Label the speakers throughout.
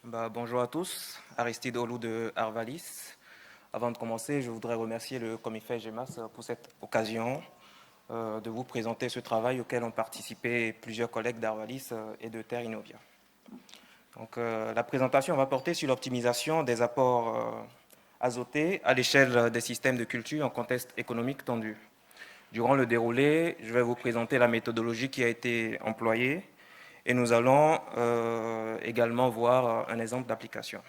Speaker 1: Bonjour à tous, Aristide Olou de Arvalis. Avant de commencer, je voudrais remercier le comité GEMAS pour cette occasion de vous présenter ce travail auquel ont participé plusieurs collègues d'Arvalis et de Terre Innovia. La présentation va porter sur l'optimisation des apports azotés à l'échelle des systèmes de culture en contexte économique tendu. Durant le déroulé, je vais vous présenter la méthodologie qui a été employée et nous allons également voir un exemple d'application.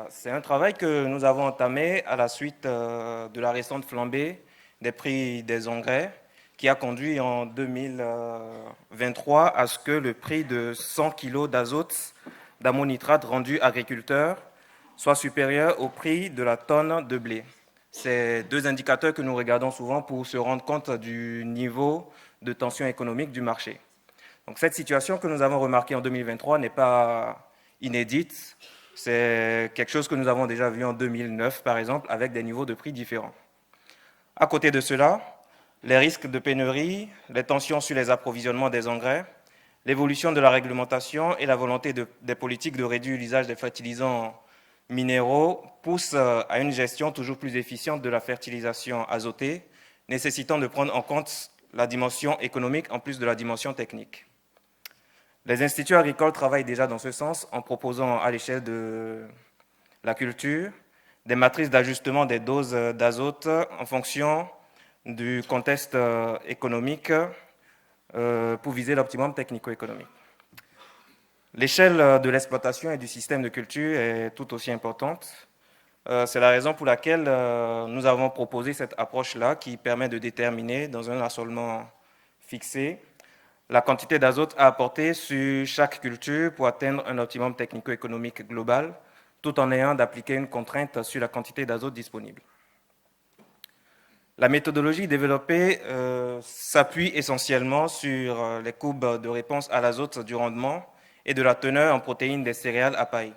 Speaker 1: C'est un travail que nous avons entamé à la suite de la récente flambée des prix des engrais qui a conduit en 2023 à ce que le prix de 100 kg d'azote d'ammonitrate rendu agriculteur soit supérieur au prix de la tonne de blé. C'est deux indicateurs que nous regardons souvent pour se rendre compte du niveau de tension économique du marché. Donc, cette situation que nous avons remarquée en 2023 n'est pas inédite. C'est quelque chose que nous avons déjà vu en 2009, par exemple, avec des niveaux de prix différents. À côté de cela, les risques de pénurie, les tensions sur les approvisionnements des engrais, l'évolution de la réglementation et la volonté des politiques de réduire l'usage des fertilisants minéraux poussent à une gestion toujours plus efficiente de la fertilisation azotée, nécessitant de prendre en compte la dimension économique en plus de la dimension technique. Les instituts agricoles travaillent déjà dans ce sens en proposant à l'échelle de la culture des matrices d'ajustement des doses d'azote en fonction du contexte économique pour viser l'optimum technico-économique. L'échelle de l'exploitation et du système de culture est tout aussi importante. C'est la raison pour laquelle nous avons proposé cette approche-là qui permet de déterminer dans un assolement fixé la quantité d'azote à apporter sur chaque culture pour atteindre un optimum technico-économique global, tout en ayant d'appliquer une contrainte sur la quantité d'azote disponible. La méthodologie développée s'appuie essentiellement sur les courbes de réponse à l'azote du rendement et de la teneur en protéines des céréales à paille.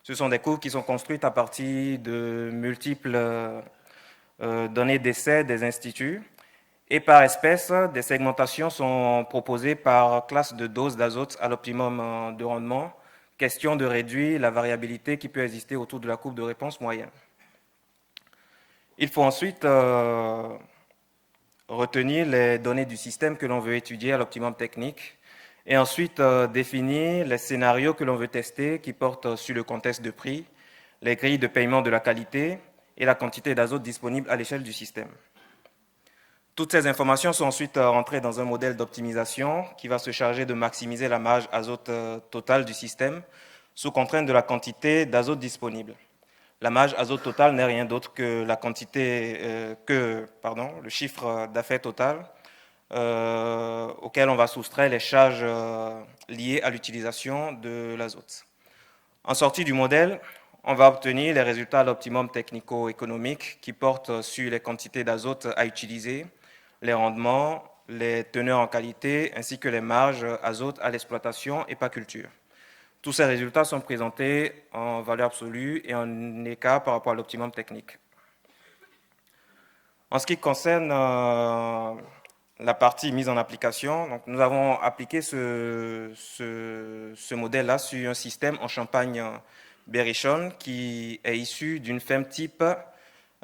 Speaker 1: Ce sont des courbes qui sont construites à partir de multiples données d'essais des instituts. Et par espèce, des segmentations sont proposées par classe de dose d'azote à l'optimum de rendement, question de réduire la variabilité qui peut exister autour de la courbe de réponse moyenne. Il faut ensuite retenir les données du système que l'on veut étudier à l'optimum technique et ensuite définir les scénarios que l'on veut tester qui portent sur le contexte de prix, les grilles de paiement de la qualité et la quantité d'azote disponible à l'échelle du système. Toutes ces informations sont ensuite rentrées dans un modèle d'optimisation qui va se charger de maximiser la marge azote totale du système sous contrainte de la quantité d'azote disponible. La marge azote totale n'est rien d'autre que la quantité, le chiffre d'affaires total auquel on va soustraire les charges liées à l'utilisation de l'azote. En sortie du modèle, on va obtenir les résultats à l'optimum technico-économique qui portent sur les quantités d'azote à utiliser, les rendements, les teneurs en qualité, ainsi que les marges azote à l'exploitation et pas culture. Tous ces résultats sont présentés en valeur absolue et en écart par rapport à l'optimum technique. En ce qui concerne la partie mise en application, donc nous avons appliqué ce modèle-là sur un système en champagne berrichonne qui est issu d'une ferme type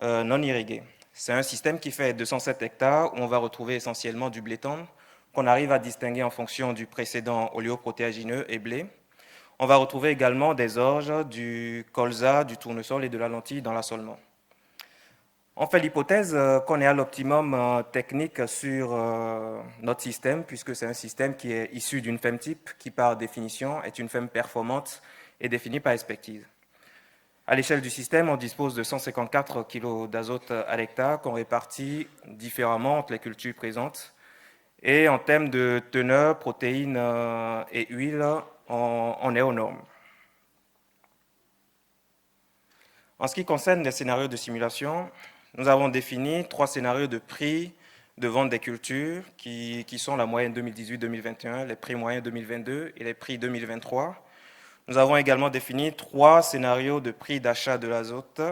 Speaker 1: non irriguée. C'est un système qui fait 207 hectares où on va retrouver essentiellement du blé tendre qu'on arrive à distinguer en fonction du précédent oléoprotéagineux et blé. On va retrouver également des orges, du colza, du tournesol et de la lentille dans l'assolement. On fait l'hypothèse qu'on est à l'optimum technique sur notre système puisque c'est un système qui est issu d'une ferme type qui par définition est une ferme performante et définie par expertise. À l'échelle du système, on dispose de 154 kg d'azote à l'hectare qu'on répartit différemment entre les cultures présentes. Et en termes de teneur, protéines et huile, on est aux normes. En ce qui concerne les scénarios de simulation, nous avons défini 3 scénarios de prix de vente des cultures qui sont la moyenne 2018-2021, les prix moyens 2022 et les prix 2023. Nous avons également défini 3 scénarios de prix d'achat de l'azote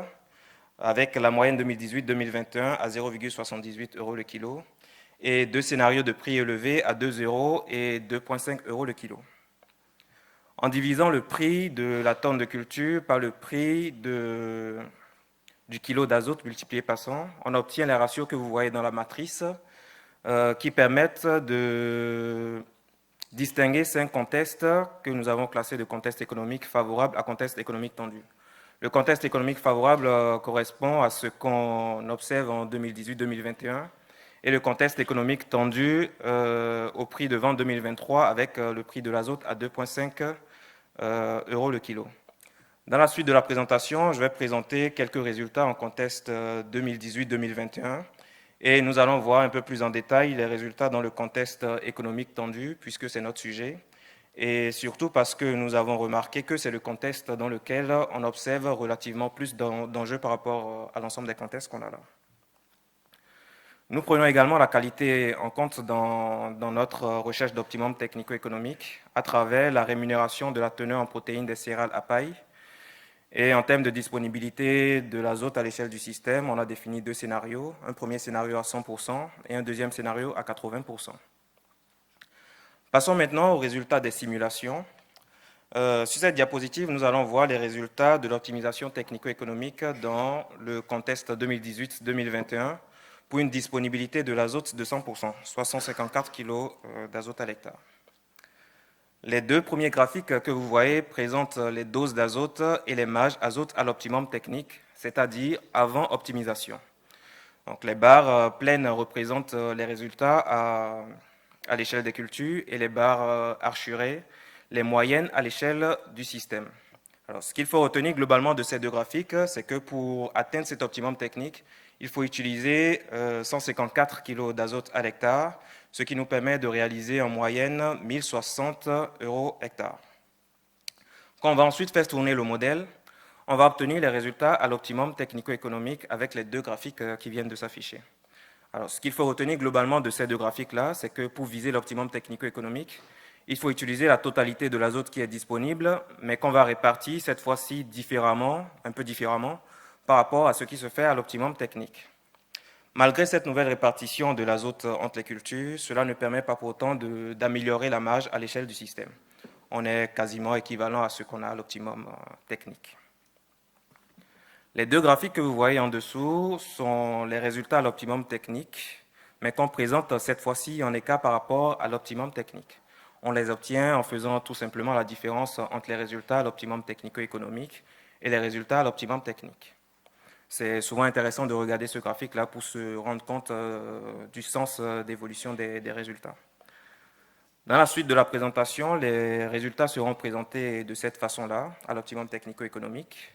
Speaker 1: avec la moyenne 2018-2021 à 0,78 € le kilo et 2 scénarios de prix élevés à 2 euros et 2,5 euros le kilo. En divisant le prix de la tonne de culture par le prix du kilo d'azote multiplié par 100, on obtient les ratios que vous voyez dans la matrice qui permettent de distinguer 5 contextes que nous avons classés de contexte économique favorable à contexte économique tendu. Le contexte économique favorable correspond à ce qu'on observe en 2018-2021 et le contexte économique tendu au prix de vente 2023 avec le prix de l'azote à 2,5 euros le kilo. Dans la suite de la présentation, je vais présenter quelques résultats en contexte 2018-2021 et nous allons voir un peu plus en détail les résultats dans le contexte économique tendu puisque c'est notre sujet et surtout parce que nous avons remarqué que c'est le contexte dans lequel on observe relativement plus d'enjeux par rapport à l'ensemble des contextes qu'on a là. Nous prenons également la qualité en compte dans notre recherche d'optimum technico-économique à travers la rémunération de la teneur en protéines des céréales à paille. Et en termes de disponibilité de l'azote à l'échelle du système, on a défini 2 scénarios, un premier scénario à 100% et un deuxième scénario à 80%. Passons maintenant aux résultats des simulations. Sur cette diapositive, nous allons voir les résultats de l'optimisation technico-économique dans le contexte 2018-2021 pour une disponibilité de l'azote de 100%, soit 154 kg d'azote à l'hectare. Les 2 premiers graphiques que vous voyez présentent les doses d'azote et les marges azote à l'optimum technique, c'est-à-dire avant optimisation. Donc, les barres pleines représentent les résultats à l'échelle des cultures et les barres archurées, les moyennes à l'échelle du système. Alors, ce qu'il faut retenir globalement de ces 2 graphiques, c'est que pour atteindre cet optimum technique, il faut utiliser 154 kg d'azote à l'hectare, ce qui nous permet de réaliser en moyenne 1060 euros hectare. Quand on va ensuite faire tourner le modèle, on va obtenir les résultats à l'optimum technico-économique avec les 2 graphiques qui viennent de s'afficher. Alors, ce qu'il faut retenir globalement de ces 2 graphiques-là, c'est que pour viser l'optimum technico-économique, il faut utiliser la totalité de l'azote qui est disponible, mais qu'on va répartir cette fois-ci différemment, un peu différemment, par rapport à ce qui se fait à l'optimum technique. Malgré cette nouvelle répartition de l'azote entre les cultures, cela ne permet pas pour autant d'améliorer la marge à l'échelle du système. On est quasiment équivalent à ce qu'on a à l'optimum technique. Les 2 graphiques que vous voyez en dessous sont les résultats à l'optimum technique, mais qu'on présente cette fois-ci en écart par rapport à l'optimum technique. On les obtient en faisant tout simplement la différence entre les résultats à l'optimum technico-économique et les résultats à l'optimum technique. C'est souvent intéressant de regarder ce graphique-là pour se rendre compte du sens d'évolution des résultats. Dans la suite de la présentation, les résultats seront présentés de cette façon-là, à l'optimum technico-économique.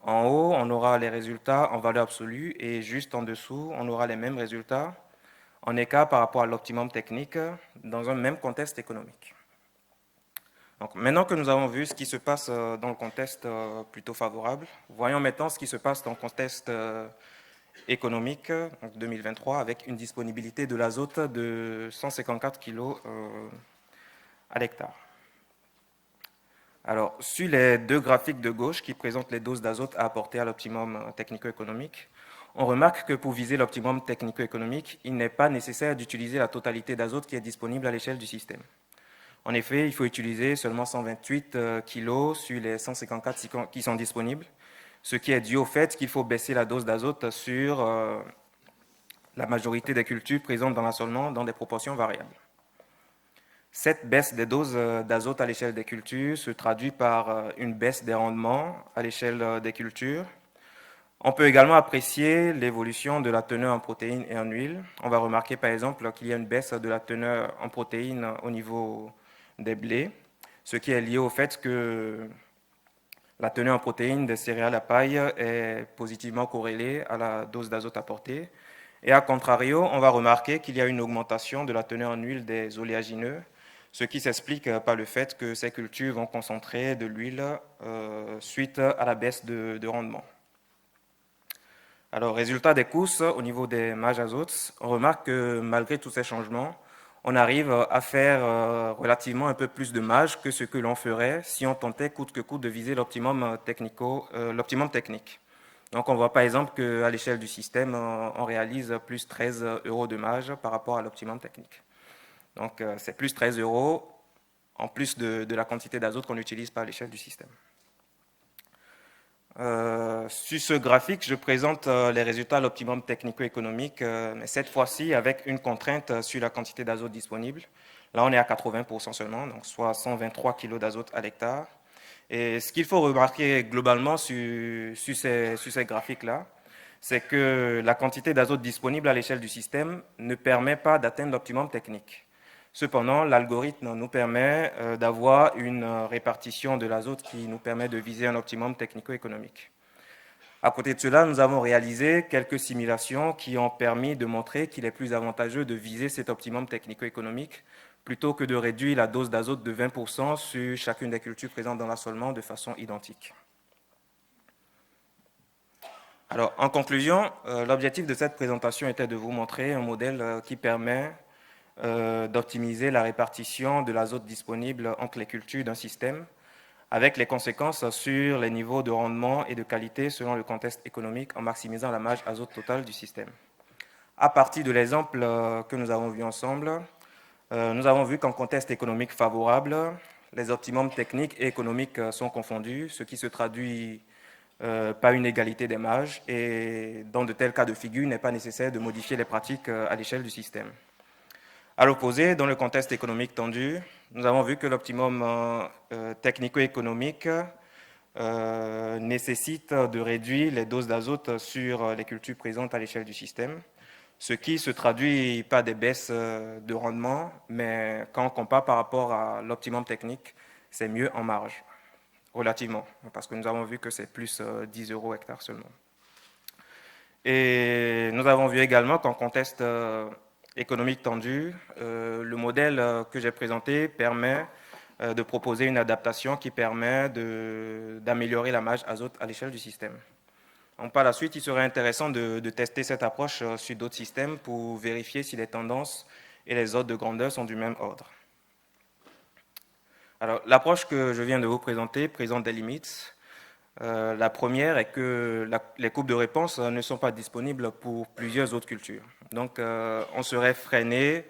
Speaker 1: En haut, on aura les résultats en valeur absolue et juste en dessous, on aura les mêmes résultats en écart par rapport à l'optimum technique dans un même contexte économique. Donc, maintenant que nous avons vu ce qui se passe dans le contexte plutôt favorable, voyons maintenant ce qui se passe dans le contexte économique, donc 2023, avec une disponibilité de l'azote de 154 kg à l'hectare. Alors, sur les 2 graphiques de gauche qui présentent les doses d'azote à apporter à l'optimum technico-économique, on remarque que pour viser l'optimum technico-économique, il n'est pas nécessaire d'utiliser la totalité d'azote qui est disponible à l'échelle du système. En effet, il faut utiliser seulement 128 kg sur les 154 qui sont disponibles, ce qui est dû au fait qu'il faut baisser la dose d'azote sur la majorité des cultures présentes dans l'assolement dans des proportions variables. Cette baisse des doses d'azote à l'échelle des cultures se traduit par une baisse des rendements à l'échelle des cultures. On peut également apprécier l'évolution de la teneur en protéines et en huile. On va remarquer par exemple qu'il y a une baisse de la teneur en protéines au niveau des blés, ce qui est lié au fait que la teneur en protéines des céréales à paille est positivement corrélée à la dose d'azote apportée. Et à contrario, on va remarquer qu'il y a une augmentation de la teneur en huile des oléagineux, ce qui s'explique par le fait que ces cultures vont concentrer de l'huile suite à la baisse de rendement. Alors, résultat des courses, au niveau des marges azote, on remarque que malgré tous ces changements, on arrive à faire relativement un peu plus de marge que ce que l'on ferait si on tentait coûte que coûte de viser l'optimum technique. Donc on voit par exemple qu'à l'échelle du système, on réalise plus 13 € de marge par rapport à l'optimum technique. Donc c'est plus 13 € en plus de la quantité d'azote qu'on utilise par l'échelle du système. Sur ce graphique, je présente les résultats à l'optimum technico-économique, mais cette fois-ci avec une contrainte sur la quantité d'azote disponible. Là, on est à 80% seulement, donc soit 123 kg d'azote à l'hectare. Et ce qu'il faut remarquer globalement sur ces graphiques-là, c'est que la quantité d'azote disponible à l'échelle du système ne permet pas d'atteindre l'optimum technique. Cependant, l'algorithme nous permet d'avoir une répartition de l'azote qui nous permet de viser un optimum technico-économique. À côté de cela, nous avons réalisé quelques simulations qui ont permis de montrer qu'il est plus avantageux de viser cet optimum technico-économique plutôt que de réduire la dose d'azote de 20% sur chacune des cultures présentes dans l'assolement de façon identique. Alors, en conclusion, l'objectif de cette présentation était de vous montrer un modèle qui permet d'optimiser la répartition de l'azote disponible entre les cultures d'un système, avec les conséquences sur les niveaux de rendement et de qualité selon le contexte économique, en maximisant la marge azote totale du système. À partir de l'exemple que nous avons vu ensemble, nous avons vu qu'en contexte économique favorable, les optimums techniques et économiques sont confondus, ce qui se traduit par une égalité des marges, et dans de tels cas de figure, il n'est pas nécessaire de modifier les pratiques à l'échelle du système. À l'opposé, dans le contexte économique tendu, nous avons vu que l'optimum technico-économique nécessite de réduire les doses d'azote sur les cultures présentes à l'échelle du système, ce qui se traduit par des baisses de rendement, mais quand on compare par rapport à l'optimum technique, c'est mieux en marge, relativement, parce que nous avons vu que c'est plus 10 € hectare seulement. Et nous avons vu également qu'en contexte économique tendu, le modèle que j'ai présenté permet de proposer une adaptation qui permet d'améliorer la marge azote à l'échelle du système. Donc, par la suite, il serait intéressant de tester cette approche sur d'autres systèmes pour vérifier si les tendances et les ordres de grandeur sont du même ordre. Alors, l'approche que je viens de vous présenter présente des limites. La première est que les courbes de réponse ne sont pas disponibles pour plusieurs autres cultures. Donc, on serait freiné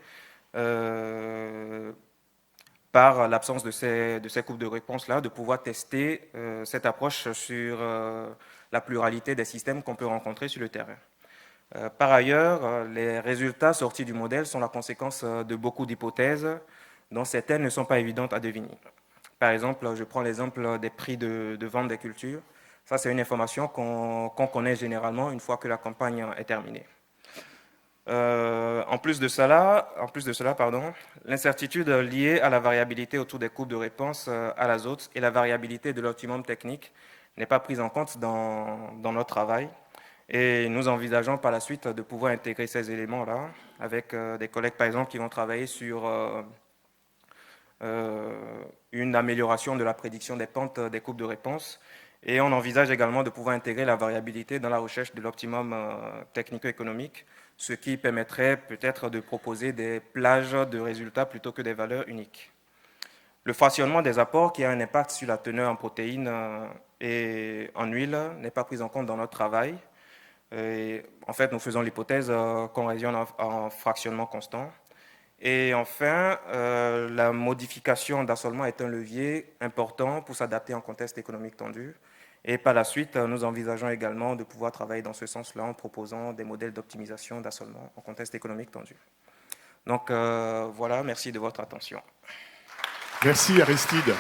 Speaker 1: par l'absence de ces courbes de réponse-là, de pouvoir tester cette approche sur la pluralité des systèmes qu'on peut rencontrer sur le terrain. Par ailleurs, les résultats sortis du modèle sont la conséquence de beaucoup d'hypothèses dont certaines ne sont pas évidentes à deviner. Par exemple, je prends l'exemple des prix de vente des cultures. Ça, c'est une information qu'on connaît généralement une fois que la campagne est terminée. En plus de cela, l'incertitude liée à la variabilité autour des courbes de réponse à l'azote et la variabilité de l'optimum technique n'est pas prise en compte dans notre travail. Et nous envisageons par la suite de pouvoir intégrer ces éléments-là avec des collègues, par exemple, qui vont travailler sur une amélioration de la prédiction des pentes des courbes de réponse. Et on envisage également de pouvoir intégrer la variabilité dans la recherche de l'optimum technico-économique, ce qui permettrait peut-être de proposer des plages de résultats plutôt que des valeurs uniques. Le fractionnement des apports qui a un impact sur la teneur en protéines et en huile n'est pas pris en compte dans notre travail. Et en fait, nous faisons l'hypothèse qu'on raisonne en fractionnement constant. Et enfin, la modification d'assolement est un levier important pour s'adapter en contexte économique tendu. Et par la suite, nous envisageons également de pouvoir travailler dans ce sens-là en proposant des modèles d'optimisation d'assolement en contexte économique tendu. Donc voilà, merci de votre attention.
Speaker 2: Merci Aristide.